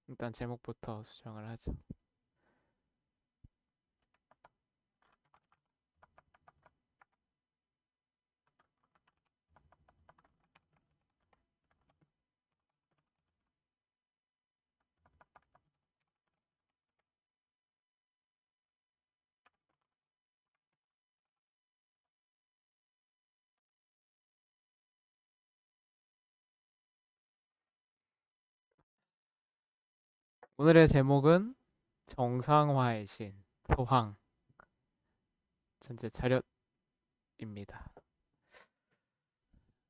일단 제목부터 수정을 하죠. 오늘의 제목은 정상화의 신, 토황, 전체 차렷입니다.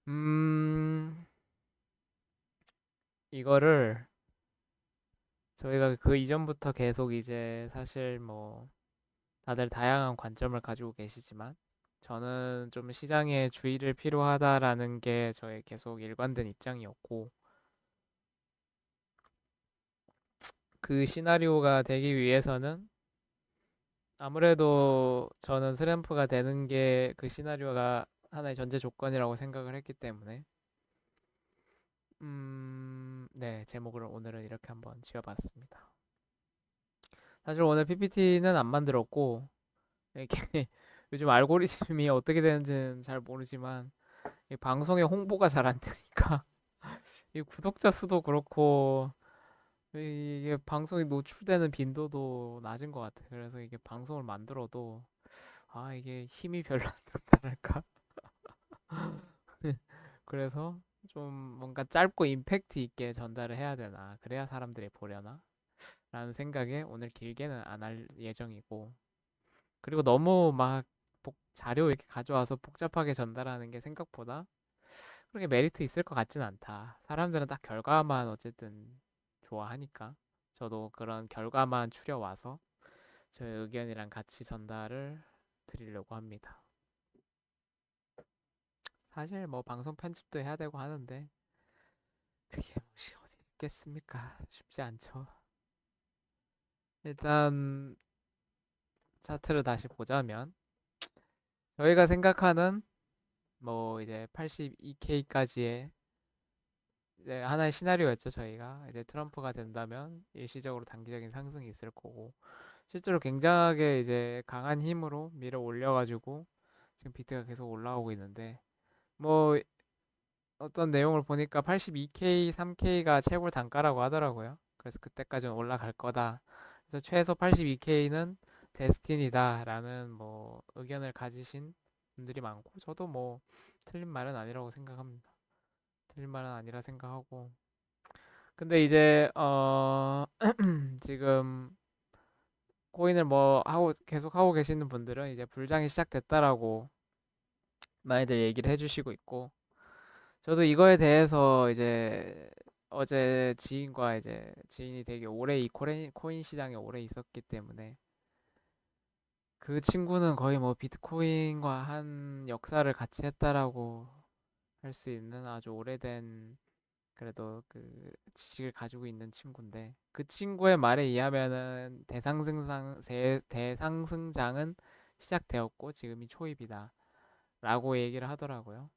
음, 이거를 저희가 그 이전부터 계속 이제 사실 뭐 다들 다양한 관점을 가지고 계시지만 저는 좀 시장에 주의를 필요하다라는 게 저의 계속 일관된 입장이었고 그 시나리오가 되기 위해서는 아무래도 저는 스램프가 되는 게 그 시나리오가 하나의 전제 조건이라고 생각을 했기 때문에 네, 제목을 오늘은 이렇게 한번 지어봤습니다. 사실 오늘 PPT는 안 만들었고 이게 요즘 알고리즘이 어떻게 되는지는 잘 모르지만 이 방송의 홍보가 잘 안 되니까 이 구독자 수도 그렇고 이게 방송이 노출되는 빈도도 낮은 것 같아요. 그래서 이게 방송을 만들어도 이게 힘이 별로 안 좋달까? 그래서 좀 뭔가 짧고 임팩트 있게 전달을 해야 되나 그래야 사람들이 보려나 라는 생각에 오늘 길게는 안 할 예정이고 그리고 너무 막 자료 이렇게 가져와서 복잡하게 전달하는 게 생각보다 그렇게 메리트 있을 것 같진 않다. 사람들은 딱 결과만 어쨌든 좋아하니까 저도 그런 결과만 추려와서 저의 의견이랑 같이 전달을 드리려고 합니다. 사실 뭐 방송 편집도 해야 되고 하는데 그게 뭐시 어디 있겠습니까? 쉽지 않죠. 일단 차트를 다시 보자면 저희가 생각하는 뭐 이제 82K까지의 이제 하나의 시나리오였죠. 저희가 이제 트럼프가 된다면 일시적으로 단기적인 상승이 있을 거고 실제로 굉장하게 이제 강한 힘으로 밀어 올려가지고 지금 비트가 계속 올라오고 있는데 뭐 어떤 내용을 보니까 82K, 3K가 최고 단가라고 하더라고요. 그래서 그때까지는 올라갈 거다. 그래서 최소 82K는 데스티니다라는 뭐 의견을 가지신 분들이 많고 저도 뭐 틀린 말은 아니라고 생각합니다. 틀린 말은 아니라 생각하고 근데 이제 지금 코인을 뭐 하고 계속 하고 계시는 분들은 이제 불장이 시작됐다라고 많이들 얘기를 해주시고 있고 저도 이거에 대해서 이제 어제 지인과 이제 지인이 되게 오래 이 코인 시장에 오래 있었기 때문에 그 친구는 거의 뭐 비트코인과 한 역사를 같이 했다라고 할 수 있는 아주 오래된 그래도 그 지식을 가지고 있는 친구인데 그 친구의 말에 의하면은 대상승장은 시작되었고 지금이 초입이다 라고 얘기를 하더라고요.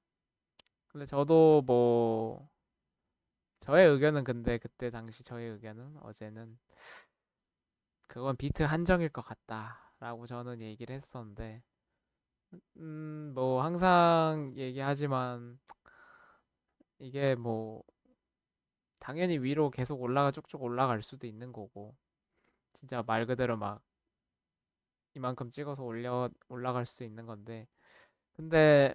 근데 저도 뭐 저의 의견은 근데 그때 당시 저의 의견은 어제는 그건 비트 한정일 것 같다라고 저는 얘기를 했었는데 뭐 항상 얘기하지만 이게 뭐 당연히 위로 계속 쭉쭉 올라갈 수도 있는 거고 진짜 말 그대로 막 이만큼 찍어서 올라갈 수도 있는 건데 근데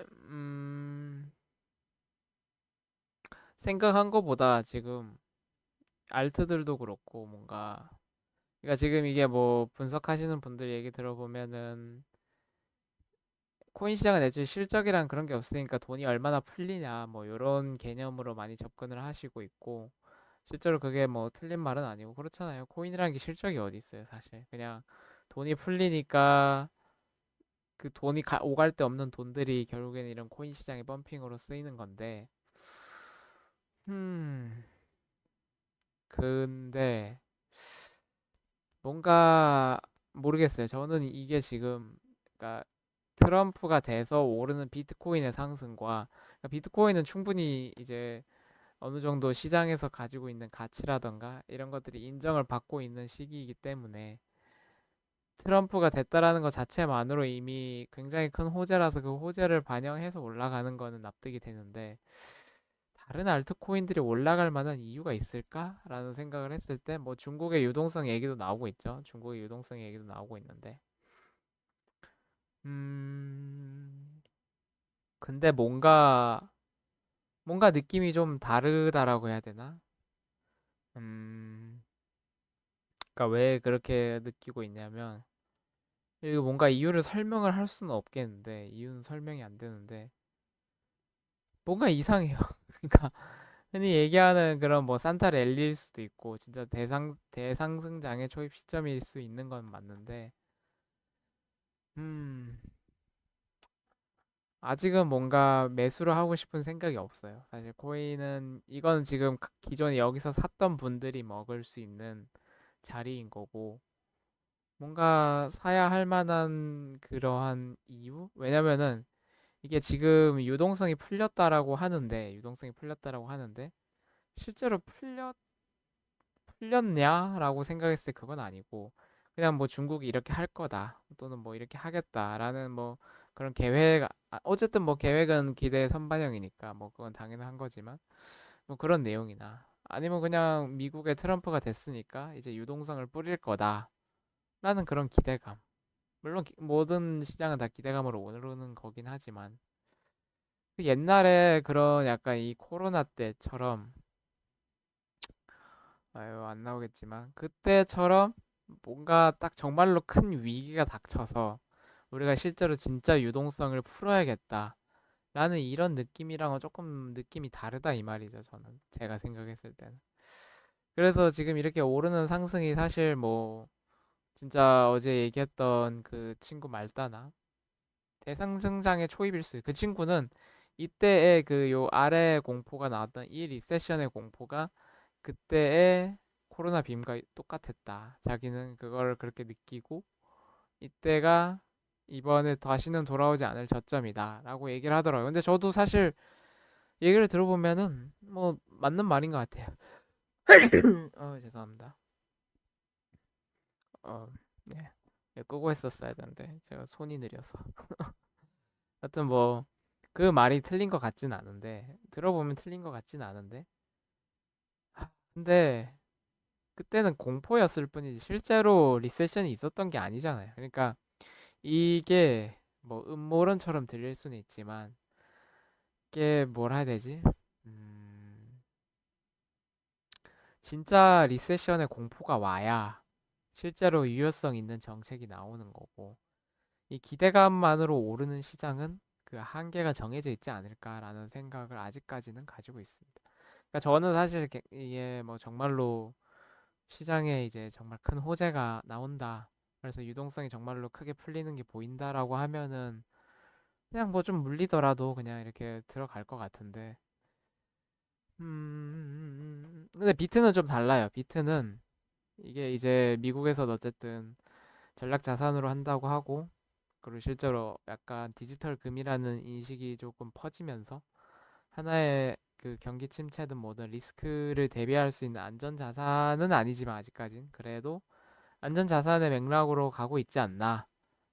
생각한 거보다 지금 알트들도 그렇고 뭔가 그러니까 지금 이게 뭐 분석하시는 분들 얘기 들어보면은 코인 시장은 애초에 실적이란 그런 게 없으니까 돈이 얼마나 풀리냐 뭐 이런 개념으로 많이 접근을 하시고 있고 실제로 그게 뭐 틀린 말은 아니고 그렇잖아요. 코인이라는 게 실적이 어디 있어요, 사실. 그냥 돈이 풀리니까 그 돈이 오갈 데 없는 돈들이 결국에는 이런 코인 시장의 펌핑으로 쓰이는 건데 음 근데 뭔가 모르겠어요. 저는 이게 지금 그러니까 트럼프가 돼서 오르는 비트코인의 상승과 그러니까 비트코인은 충분히 이제 어느 정도 시장에서 가지고 있는 가치라던가 이런 것들이 인정을 받고 있는 시기이기 때문에 트럼프가 됐다라는 것 자체만으로 이미 굉장히 큰 호재라서 그 호재를 반영해서 올라가는 거는 납득이 되는데 다른 알트코인들이 올라갈 만한 이유가 있을까라는 생각을 했을 때 뭐 중국의 유동성 얘기도 나오고 있죠. 중국의 유동성 얘기도 나오고 있는데 근데 뭔가 느낌이 좀 다르다라고 해야 되나? 음 그러니까 왜 그렇게 느끼고 있냐면 이거 뭔가 이유를 설명을 할 수는 없겠는데 이유는 설명이 안 되는데 뭔가 이상해요. 그러니까 흔히 얘기하는 그런 뭐 산타 랠리일 수도 있고 진짜 대상승장의 초입 시점일 수 있는 건 맞는데 음 아직은 뭔가 매수를 하고 싶은 생각이 없어요. 사실 코인은 이건 지금 기존에 여기서 샀던 분들이 먹을 수 있는 자리인 거고 뭔가 사야 할 만한 그러한 이유? 왜냐면은 이게 지금 유동성이 풀렸다라고 하는데 실제로 풀렸냐라고 생각했을 때 그건 아니고 그냥 뭐 중국이 이렇게 할 거다 또는 뭐 이렇게 하겠다라는 뭐 그런 어쨌든 뭐 계획은 기대 선반영이니까 뭐 그건 당연한 거지만 뭐 그런 내용이나 아니면 그냥 미국의 트럼프가 됐으니까 이제 유동성을 뿌릴 거다라는 그런 기대감. 물론 모든 시장은 다 기대감으로 오르는 거긴 하지만 그 옛날에 그런 약간 이 코로나 때처럼 아유 안 나오겠지만 그때처럼 뭔가 딱 정말로 큰 위기가 닥쳐서 우리가 실제로 진짜 유동성을 풀어야겠다 라는 이런 느낌이랑은 조금 느낌이 다르다 이 말이죠. 저는 제가 생각했을 때는 그래서 지금 이렇게 오르는 상승이 사실 뭐 진짜 어제 얘기했던 그 친구 말다나 대상승장의 초입일 수. 그 친구는 이때의 그 요 아래 공포가 나왔던 이 리세션의 공포가 그때의 코로나 빔과 똑같았다. 자기는 그걸 그렇게 느끼고 이때가 이번에 다시는 돌아오지 않을 저점이다라고 얘기를 하더라고요. 근데 저도 사실 얘기를 들어보면은 뭐 맞는 말인 것 같아요. 죄송합니다. 어, 네. 네, 끄고 했었어야 되는데 제가 손이 느려서. 하여튼 뭐 그 말이 틀린 것 같진 않은데 들어보면 틀린 것 같진 않은데 근데 그때는 공포였을 뿐이지 실제로 리세션이 있었던 게 아니잖아요. 그러니까 이게 뭐 음모론처럼 들릴 수는 있지만 이게 뭐라 해야 되지? 음, 진짜 리세션의 공포가 와야 실제로 유효성 있는 정책이 나오는 거고 이 기대감만으로 오르는 시장은 그 한계가 정해져 있지 않을까라는 생각을 아직까지는 가지고 있습니다. 그러니까 저는 사실 이게 뭐 정말로 시장에 이제 정말 큰 호재가 나온다. 그래서 유동성이 정말로 크게 풀리는 게 보인다라고 하면은 그냥 뭐 좀 물리더라도 그냥 이렇게 들어갈 것 같은데. 근데 비트는 좀 달라요. 비트는 이게 이제 미국에서 어쨌든 전략 자산으로 한다고 하고 그리고 실제로 약간 디지털 금이라는 인식이 조금 퍼지면서 하나의 그 경기 침체든 뭐든 리스크를 대비할 수 있는 안전 자산은 아니지만 아직까진 그래도 안전 자산의 맥락으로 가고 있지 않나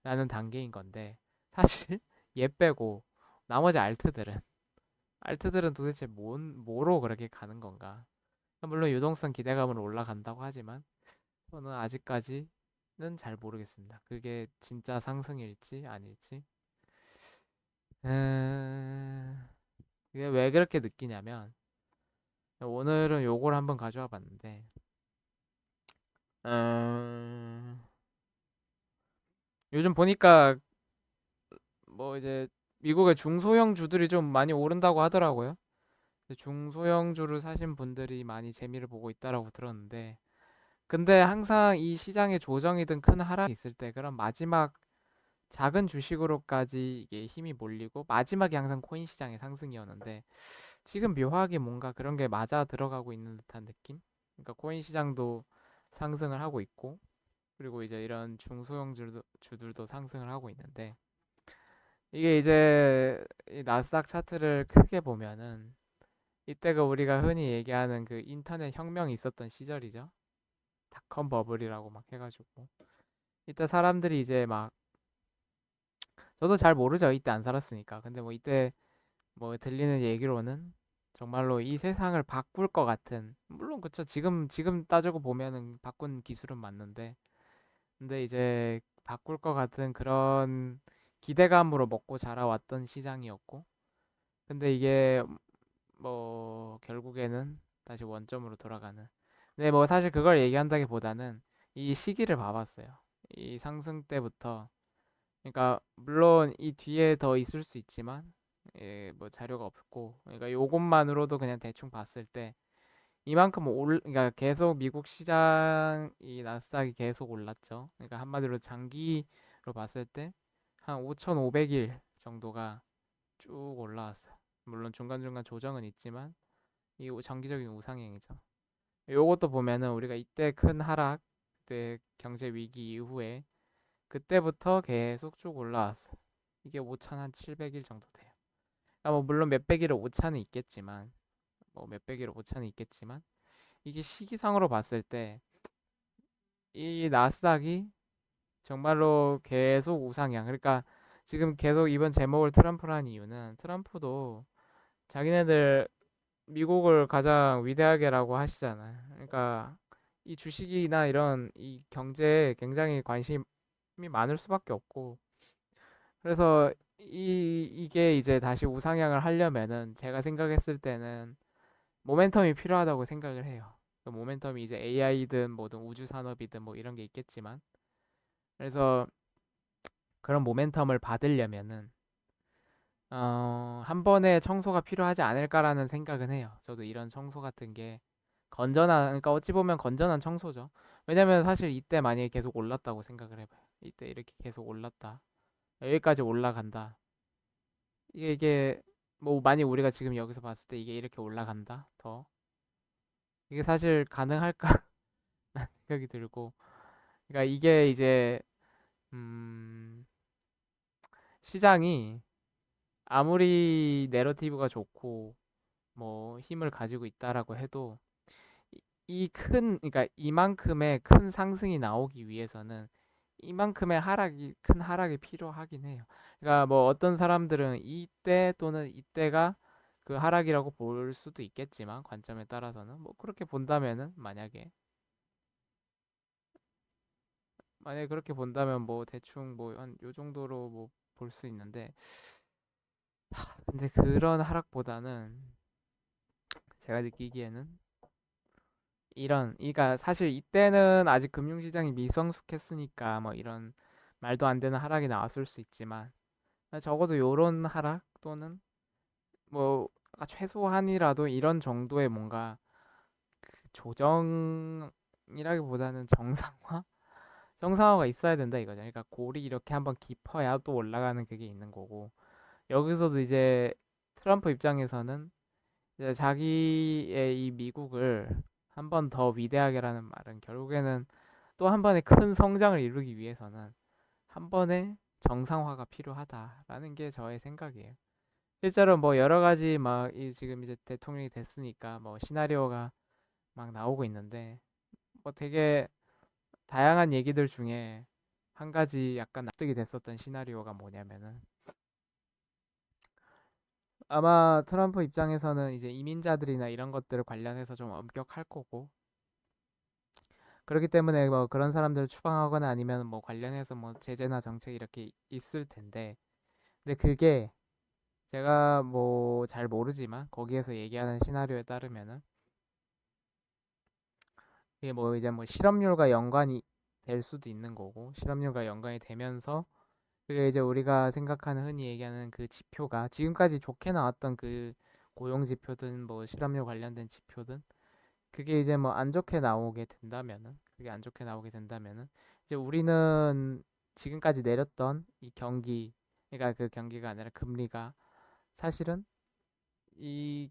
라는 단계인 건데 사실 얘 빼고 나머지 알트들은 도대체 뭐로 그렇게 가는 건가. 물론 유동성 기대감으로 올라간다고 하지만 저는 아직까지는 잘 모르겠습니다. 그게 진짜 상승일지 아닐지. 음... 이게 왜 그렇게 느끼냐면 오늘은 요걸 한번 가져와 봤는데 음... 요즘 보니까 뭐 이제 미국의 중소형 주들이 좀 많이 오른다고 하더라고요. 중소형 주를 사신 분들이 많이 재미를 보고 있다라고 들었는데 근데 항상 이 시장의 조정이든 큰 하락이 있을 때 그런 마지막 작은 주식으로까지 이게 힘이 몰리고 마지막이 항상 코인 시장의 상승이었는데 지금 묘하게 뭔가 그런 게 맞아 들어가고 있는 듯한 느낌? 그러니까 코인 시장도 상승을 하고 있고 그리고 이제 이런 중소형 주들도 상승을 하고 있는데 이게 이제 이 나스닥 차트를 크게 보면은 이때가 우리가 흔히 얘기하는 그 인터넷 혁명이 있었던 시절이죠. 닷컴 버블이라고 막 해가지고 이때 사람들이 이제 막 저도 잘 모르죠. 이때 안 살았으니까. 근데 뭐 이때 뭐 들리는 얘기로는 정말로 이 세상을 바꿀 것 같은, 물론 그쵸, 지금 따지고 보면은 바꾼 기술은 맞는데, 근데 이제 바꿀 것 같은 그런 기대감으로 먹고 자라왔던 시장이었고, 근데 이게 뭐 결국에는 다시 원점으로 돌아가는. 근데 뭐 사실 그걸 얘기한다기보다는 이 시기를 봐봤어요. 이 상승 때부터, 그러니까 물론 이 뒤에 더 있을 수 있지만 뭐 자료가 없고, 그러니까 요것만으로도 그냥 대충 봤을 때 이만큼 그러니까 계속 미국 시장이 나스닥이 계속 올랐죠. 그러니까 한마디로 장기로 봤을 때 한 5,500일 정도가 쭉 올라왔어요. 물론 중간중간 조정은 있지만 이 장기적인 우상향이죠. 요것도 보면은 우리가 이때 큰 하락, 그때 경제 위기 이후에 그때부터 계속 쭉 올라왔어. 이게 5,700일 정도 돼요. 아, 뭐 물론 몇백일에 오차는 있겠지만, 뭐 몇백일에 오차는 있겠지만, 이게 시기상으로 봤을 때 이 나스닥이 정말로 계속 우상향. 그러니까 지금 계속 이번 제목을 트럼프로 한 이유는, 트럼프도 자기네들 미국을 가장 위대하게라고 하시잖아요. 그러니까 이 주식이나 이런 이 경제에 굉장히 관심이 많을 수밖에 없고, 그래서 이게 이제 다시 우상향을 하려면은 제가 생각했을 때는 모멘텀이 필요하다고 생각을 해요. 그 모멘텀이 이제 AI든 뭐든 우주 산업이든 뭐 이런 게 있겠지만, 그래서 그런 모멘텀을 받으려면은 한 번의 청소가 필요하지 않을까라는 생각은 해요. 저도 이런 청소 같은 게 건전한, 그러니까 어찌 보면 건전한 청소죠. 왜냐면 사실 이때 만약에 계속 올랐다고 생각을 해봐요. 이때 이렇게 계속 올랐다, 여기까지 올라간다, 이게 뭐 만약 우리가 지금 여기서 봤을 때 이게 이렇게 올라간다 더, 이게 사실 가능할까 생각이 들고, 그러니까 이게 이제 음 시장이 아무리 내러티브가 좋고 뭐 힘을 가지고 있다라고 해도 이 큰, 그러니까 이만큼의 큰 상승이 나오기 위해서는 이만큼의 큰 하락이 필요하긴 해요. 그러니까 뭐 어떤 사람들은 이때 또는 이때가 그 하락이라고 볼 수도 있겠지만, 관점에 따라서는 뭐 그렇게 본다면은, 만약에 그렇게 본다면 뭐 대충 뭐 한 요 정도로 뭐 볼 수 있는데, 근데 그런 하락보다는 제가 느끼기에는 그러니까 사실 이때는 아직 금융시장이 미성숙했으니까 뭐 이런 말도 안 되는 하락이 나왔을 수 있지만, 적어도 요런 하락 또는 뭐 최소한이라도 이런 정도의 뭔가 그 조정이라기보다는 정상화가 있어야 된다 이거죠. 그러니까 골이 이렇게 한번 깊어야 또 올라가는 그게 있는 거고, 여기서도 이제 트럼프 입장에서는 이제 자기의 이 미국을 한 번 더 위대하게라는 말은 결국에는 또 한 번의 큰 성장을 이루기 위해서는 한 번의 정상화가 필요하다라는 게 저의 생각이에요. 실제로 뭐 여러 가지 막 지금 이제 대통령이 됐으니까 뭐 시나리오가 막 나오고 있는데, 뭐 되게 다양한 얘기들 중에 한 가지 약간 납득이 됐었던 시나리오가 뭐냐면은, 아마 트럼프 입장에서는 이제 이민자들이나 이런 것들을 관련해서 좀 엄격할 거고, 그렇기 때문에 뭐 그런 사람들을 추방하거나 아니면 뭐 관련해서 뭐 제재나 정책 이렇게 있을 텐데, 근데 그게 제가 뭐 잘 모르지만 거기에서 얘기하는 시나리오에 따르면은 이게 뭐 이제 뭐 실업률과 연관이 될 수도 있는 거고, 실업률과 연관이 되면서 그게 이제 우리가 생각하는 흔히 얘기하는 그 지표가 지금까지 좋게 나왔던 그 고용 지표든 뭐 실업률 관련된 지표든, 그게 이제 뭐 안 좋게 나오게 된다면은, 이제 우리는 지금까지 내렸던 이 그러니까 그 경기가 아니라 금리가 사실은 이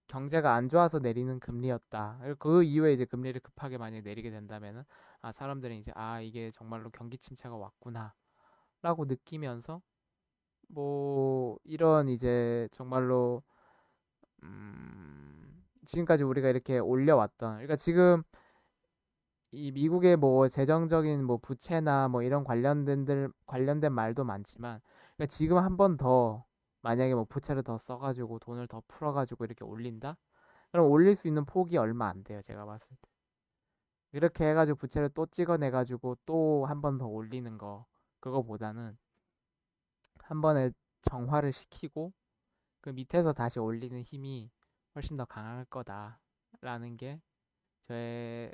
경제가 안 좋아서 내리는 금리였다. 그리고 그 이후에 이제 금리를 급하게 만약에 내리게 된다면은, 사람들은 이제 이게 정말로 경기 침체가 왔구나라고 느끼면서 뭐 이런 이제 정말로 지금까지 우리가 이렇게 올려왔던, 그러니까 지금 이 미국의 뭐 재정적인 뭐 부채나 뭐 이런 관련된 말도 많지만, 그러니까 지금 한 번 더 만약에 뭐 부채를 더 써가지고 돈을 더 풀어가지고 이렇게 올린다? 그럼 올릴 수 있는 폭이 얼마 안 돼요, 제가 봤을 때. 이렇게 해가지고 부채를 또 찍어내가지고 또 한 번 더 올리는 거, 그거보다는 한 번에 정화를 시키고 그 밑에서 다시 올리는 힘이 훨씬 더 강할 거다라는 게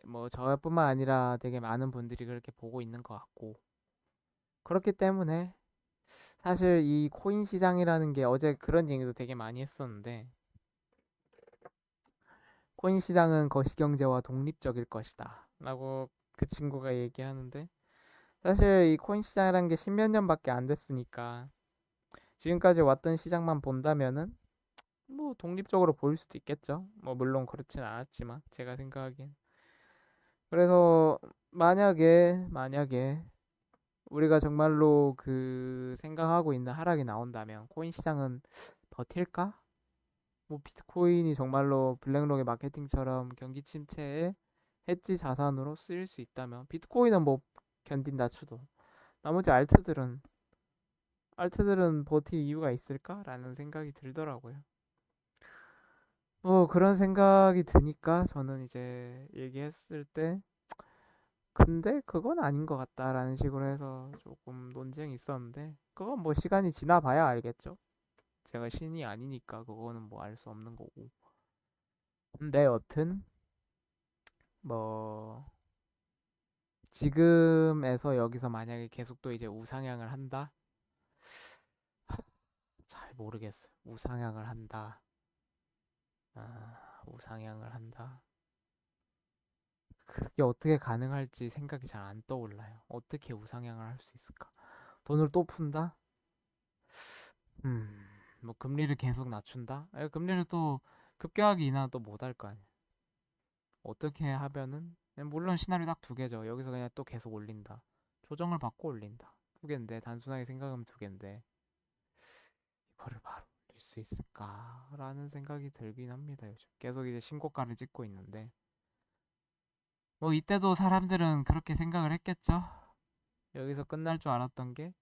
뭐 저뿐만 아니라 되게 많은 분들이 그렇게 보고 있는 것 같고, 그렇기 때문에 사실 이 코인 시장이라는 게, 어제 그런 얘기도 되게 많이 했었는데, 코인 시장은 거시경제와 독립적일 것이다 라고 그 친구가 얘기하는데, 사실 이 코인 시장이라는 게 십몇 년밖에 안 됐으니까 지금까지 왔던 시장만 본다면은 뭐 독립적으로 보일 수도 있겠죠. 뭐 물론 그렇진 않았지만 제가 생각하기엔. 그래서 만약에 우리가 정말로 그 생각하고 있는 하락이 나온다면 코인 시장은 버틸까? 뭐 비트코인이 정말로 블랙록의 마케팅처럼 경기 침체에 해지 자산으로 쓰일 수 있다면 비트코인은 뭐 견딘다 쳐도 나머지 알트들은 버틸 이유가 있을까라는 생각이 들더라고요. 뭐 그런 생각이 드니까 저는 이제 얘기했을 때, 근데 그건 아닌 것 같다라는 식으로 해서 조금 논쟁이 있었는데, 그건 뭐 시간이 지나봐야 알겠죠. 제가 신이 아니니까 그거는 뭐 알 수 없는 거고. 근데 여튼 뭐 지금에서 여기서 만약에 계속 또 이제 우상향을 한다? 잘 모르겠어요. 우상향을 한다. 우상향을 한다. 그게 어떻게 가능할지 생각이 잘 안 떠올라요. 어떻게 우상향을 할 수 있을까? 돈을 또 푼다? 음, 뭐 금리를 계속 낮춘다? 금리를 또 급격하게 인하면 또 못 할 거 아니야. 어떻게 하면은, 물론 시나리오 딱 두 개죠. 여기서 그냥 또 계속 올린다. 조정을 받고 올린다. 두 개인데, 단순하게 생각하면 두 개인데, 이거를 바로 올릴 수 있을까라는 생각이 들긴 합니다. 요즘 계속 이제 신고가를 찍고 있는데, 뭐 이때도 사람들은 그렇게 생각을 했겠죠. 여기서 끝날 줄 알았던 게,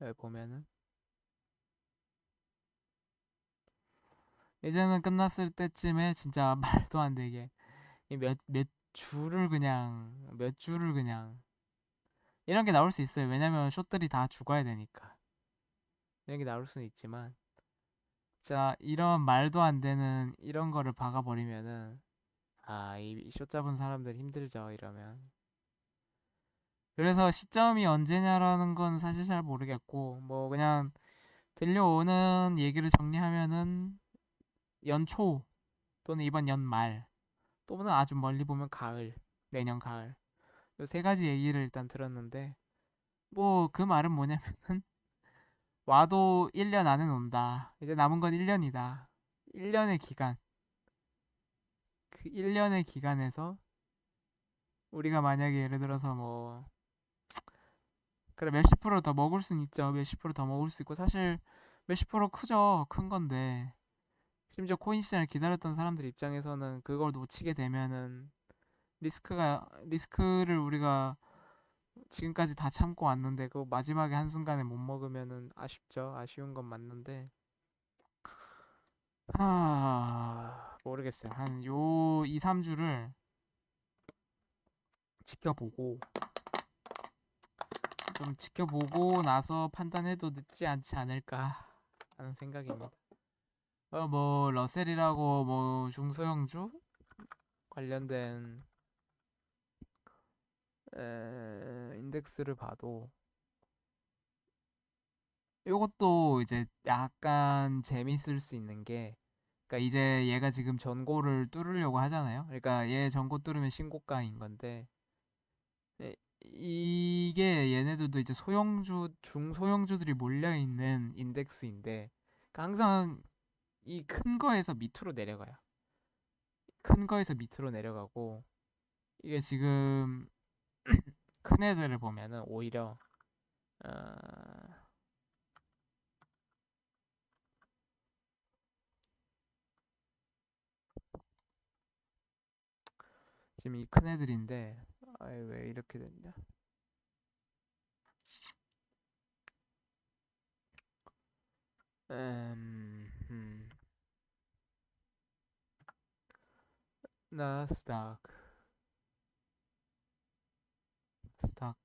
여기 보면은 이제는 끝났을 때쯤에 진짜 말도 안 되게 몇 줄을 그냥 이런 게 나올 수 있어요. 왜냐면 숏들이 다 죽어야 되니까. 이런 게 나올 수는 있지만, 자, 이런 말도 안 되는 이런 거를 박아버리면은, 이 숏 잡은 사람들 힘들죠, 이러면. 그래서 시점이 언제냐라는 건 사실 잘 모르겠고, 뭐 그냥 들려오는 얘기를 정리하면은 연초 또는 이번 연말, 또는 아주 멀리 보면 가을, 내년 가을. 요 세 가지 얘기를 일단 들었는데, 뭐 그 말은 뭐냐면은 와도 1년 안에 온다. 이제 남은 건 1년이다. 1년의 기간. 그 1년의 기간에서 우리가 만약에 예를 들어서 뭐 그래 몇십 프로 더 먹을 수는 있죠. 몇십 프로 더 먹을 수 있고, 사실 몇십 프로 크죠. 큰 건데. 심지어 코인 시장을 기다렸던 사람들 입장에서는 그걸 놓치게 되면은 리스크를 우리가 지금까지 다 참고 왔는데 그 마지막에 한순간에 못 먹으면은 아쉽죠. 아쉬운 건 맞는데, 모르겠어요. 한 요 2, 3주를 지켜보고 좀 지켜보고 나서 판단해도 늦지 않지 않을까 하는 생각입니다. 뭐 러셀이라고 뭐 중소형주 관련된 인덱스를 봐도 이것도 이제 약간 재밌을 수 있는 게, 그러니까 이제 얘가 지금 전고를 뚫으려고 하잖아요. 그러니까 얘 전고 뚫으면 신고가인 건데, 이게 얘네들도 이제 중소형주들이 몰려 있는 인덱스인데, 그러니까 항상 이 큰 거에서 밑으로 내려가요. 큰 거에서 밑으로 내려가고, 이게 지금 큰 애들을 보면은 오히려 어, 지금 이 큰 애들인데 아이 왜 이렇게 됐냐? 음, 음. 나스닥, 스닥.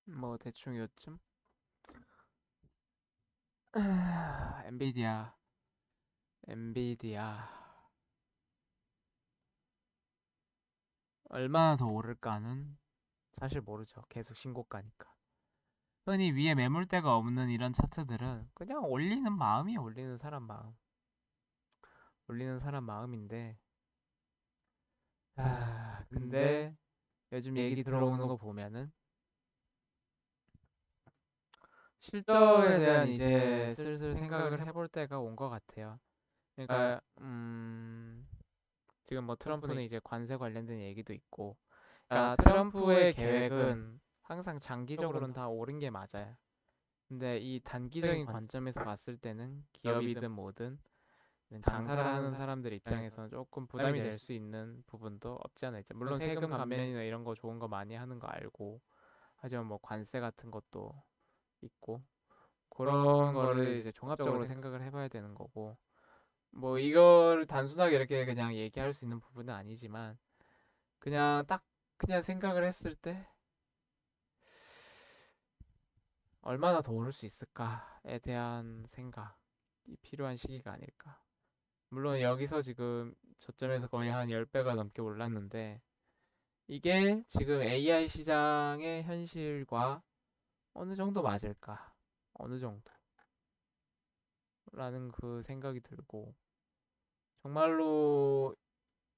뭐 대충 요쯤? 엔비디아, 엔비디아 얼마나 더 오를까는 사실 모르죠. 계속 신고가니까. 흔히 위에 매물대가 없는 이런 차트들은 그냥 올리는 마음이 올리는 사람 마음. 올리는 사람 마음인데 근데 근데 요즘 얘기 들어오는 거 보면은 실적에 대한 이제 슬슬 생각을 해볼 때가 온 것 같아요. 그러니까 지금 뭐 트럼프는 이제 관세 관련된 얘기도 있고, 그러니까 트럼프의 계획은 항상 장기적으로는 다 옳은 게 맞아요. 근데 이 단기적인 관점에서 봤을 때는 기업이든 뭐든 장사를 하는 사람들 입장에서는 조금 부담이 될 수 있는 부분도 없지 않아 있죠. 물론 세금 감면이나 이런 거 좋은 거 많이 하는 거 알고, 하지만 뭐 관세 같은 것도 있고, 그런 거를 이제 종합적으로 생각을 해봐야 되는 거고, 뭐 이걸 단순하게 이렇게 그냥 얘기할 수 있는 부분은 아니지만, 그냥 딱 그냥 생각을 했을 때 얼마나 더 오를 수 있을까에 대한 생각이 필요한 시기가 아닐까. 물론 여기서 지금 저점에서 거의 한 10배가 넘게 올랐는데, 이게 지금 AI 시장의 현실과 어느 정도 맞을까? 어느 정도? 라는 그 생각이 들고, 정말로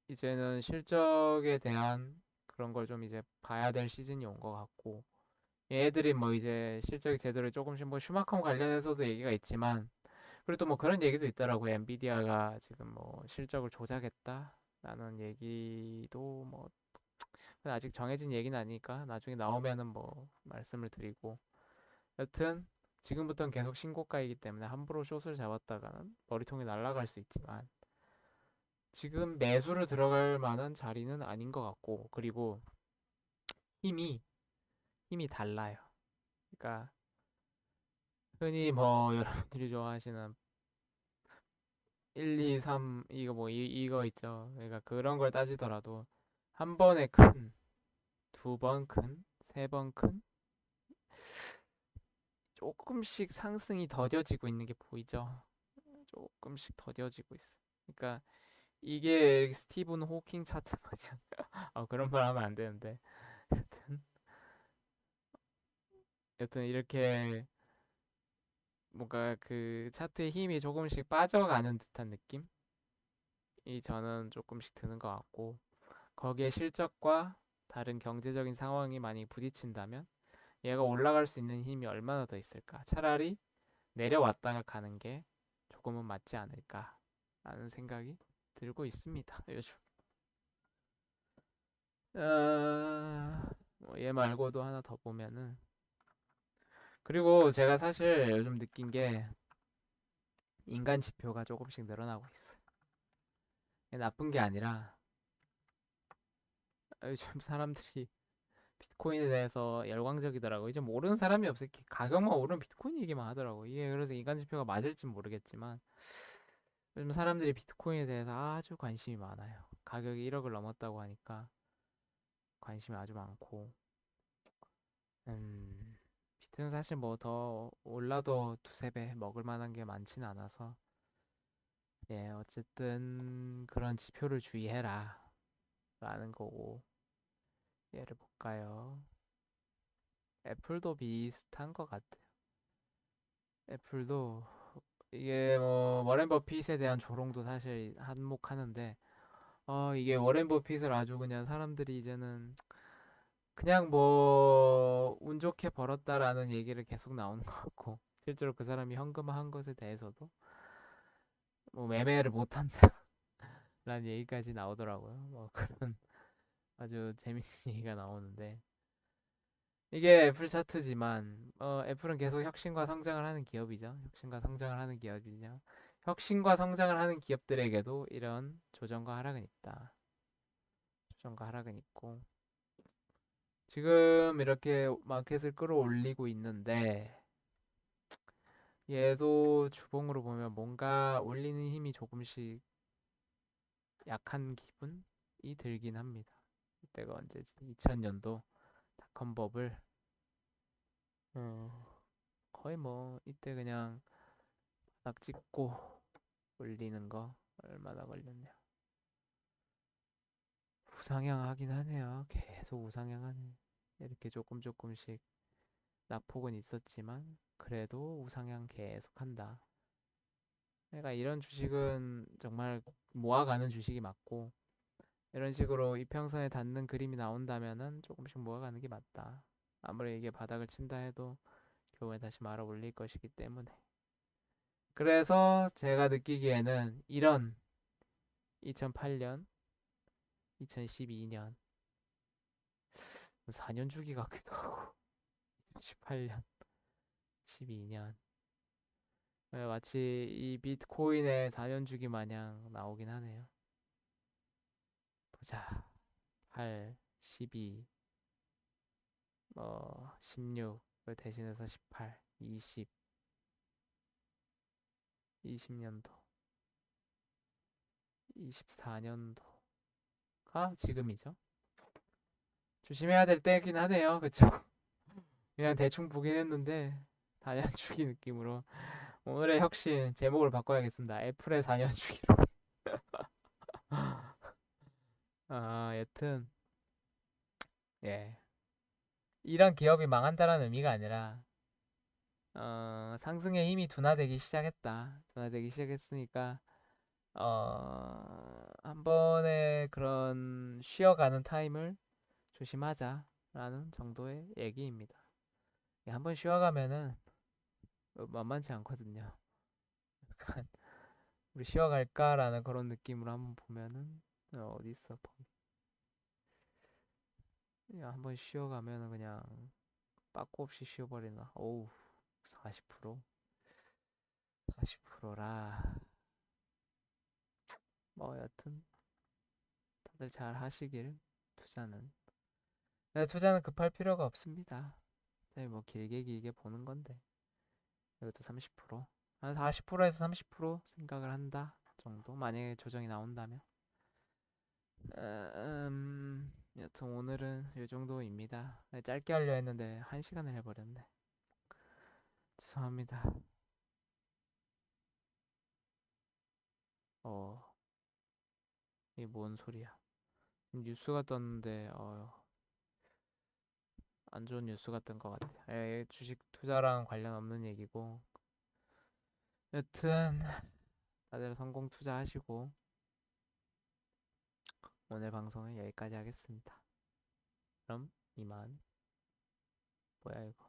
이제는 실적에 대한 그런 걸 좀 이제 봐야 될 시즌이 온 것 같고, 얘들이 뭐 이제 실적이 제대로 조금씩 뭐 슈마컴 관련해서도 얘기가 있지만, 그리고 또 뭐 그런 얘기도 있더라고. 엔비디아가 지금 뭐 실적을 조작했다 라는 얘기도 뭐 아직 정해진 얘기는 아니니까 나중에 나오면은 뭐 말씀을 드리고, 여튼 지금부터는 계속 신고가이기 때문에 함부로 숏을 잡았다가는 머리통이 날아갈 수 있지만, 지금 매수를 들어갈 만한 자리는 아닌 것 같고, 그리고 힘이 힘이 달라요. 그러니까 흔히 뭐 여러분들이 좋아하시는 1, 2, 3 이거 뭐 이거 있죠. 그러니까 그런 걸 따지더라도 한 번에 큰, 두 번 큰, 세 번 큰, 조금씩 상승이 더뎌지고 있는 게 보이죠. 조금씩 더뎌지고 있어. 그러니까 이게 스티븐 호킹 차트 마냥 그런 말 하면 안 되는데 여튼 이렇게 뭔가 그 차트의 힘이 조금씩 빠져가는 듯한 느낌이 저는 조금씩 드는 것 같고, 거기에 실적과 다른 경제적인 상황이 많이 부딪힌다면 얘가 올라갈 수 있는 힘이 얼마나 더 있을까? 차라리 내려왔다가 가는 게 조금은 맞지 않을까라는 생각이 들고 있습니다. 요즘. 뭐얘 말고도 하나 더 보면은, 그리고 제가 사실 요즘 느낀 게 인간 지표가 조금씩 늘어나고 있어. 이게 나쁜 게 아니라 요즘 사람들이 비트코인에 대해서 열광적이더라고. 이제 모르는 사람이 없어. 가격만 오르면 비트코인 얘기만 하더라고. 이게 그래서 인간 지표가 맞을진 모르겠지만 요즘 사람들이 비트코인에 대해서 아주 관심이 많아요. 가격이 1억을 넘었다고 하니까 관심이 아주 많고, 비트는 사실 뭐 더 올라도 두세 배 먹을 만한 게 많지는 않아서, 예, 어쨌든 그런 지표를 주의해라 라는 거고, 예를 볼까요? 애플도 비슷한 것 같아요. 애플도 이게 뭐 워렌 버핏에 대한 조롱도 사실 한몫하는데, 이게 워렌 버핏을 아주 그냥 사람들이 이제는 그냥 뭐 운 좋게 벌었다라는 얘기를 계속 나오는 것 같고 실제로 그 사람이 현금화한 것에 대해서도 뭐 매매를 못한다라는 얘기까지 나오더라고요. 뭐 그런 아주 재밌는 얘기가 나오는데 이게 애플 차트지만 애플은 계속 혁신과 성장을 하는 기업이죠. 혁신과 성장을 하는 기업이냐. 혁신과 성장을 하는 기업들에게도 이런 조정과 하락은 있다. 조정과 하락은 있고 지금 이렇게 마켓을 끌어올리고 있는데 얘도 주봉으로 보면 뭔가 올리는 힘이 조금씩 약한 기분이 들긴 합니다. 이때가 언제지? 2000년도 닷컴 버블 거의 뭐 이때 그냥 딱 찍고 올리는 거 얼마나 걸렸냐. 우상향하긴 하네요. 계속 우상향하네. 이렇게 조금씩 낙폭은 있었지만 그래도 우상향 계속한다. 그러니까 이런 주식은 정말 모아가는 주식이 맞고 이런 식으로 이평선에 닿는 그림이 나온다면은 조금씩 모아가는 게 맞다. 아무리 이게 바닥을 친다 해도 결국에 다시 말아 올릴 것이기 때문에. 그래서 제가 느끼기에는 이런 2008년, 2012년, 4년 주기 같기도 하고, 18년, 12년. 마치 이 비트코인의 4년 주기 마냥 나오긴 하네요. 보자. 8, 12, 16을 대신해서 18, 20, 20년도, 24년도가 지금이죠. 조심해야 될 때긴 하네요. 그쵸? 그냥 대충 보긴 했는데 4년 주기 느낌으로 오늘의 혁신 제목을 바꿔야겠습니다. 애플의 4년 주기로. 여튼 예. 이런 기업이 망한다라는 의미가 아니라 상승의 힘이 둔화되기 시작했다. 둔화되기 시작했으니까 한 번의 그런 쉬어가는 타임을 조심하자라는 정도의 얘기입니다. 한 번 쉬어가면은 만만치 않거든요. 약간 우리 쉬어갈까라는 그런 느낌으로 한번 보면은 어디 있어? 한 번 쉬어가면은 그냥 빠꾸 없이 쉬어버리나. 어우 40% 40%라. 뭐 여튼 다들 잘 하시길. 투자는 투자는 급할 필요가 없습니다. 뭐 길게 보는 건데 이것도 30%한 40%에서 30% 생각을 한다 정도 만약에 조정이 나온다면 여튼 오늘은 이 정도입니다. 짧게 하려 했는데 1시간을 해버렸네. 죄송합니다. 이게 뭔 소리야. 뉴스가 떴는데 안 좋은 뉴스가 뜬 것 같아. 주식 투자랑 관련 없는 얘기고 여튼 다들 성공 투자하시고 오늘 방송은 여기까지 하겠습니다. 그럼 이만. 뭐야 이거.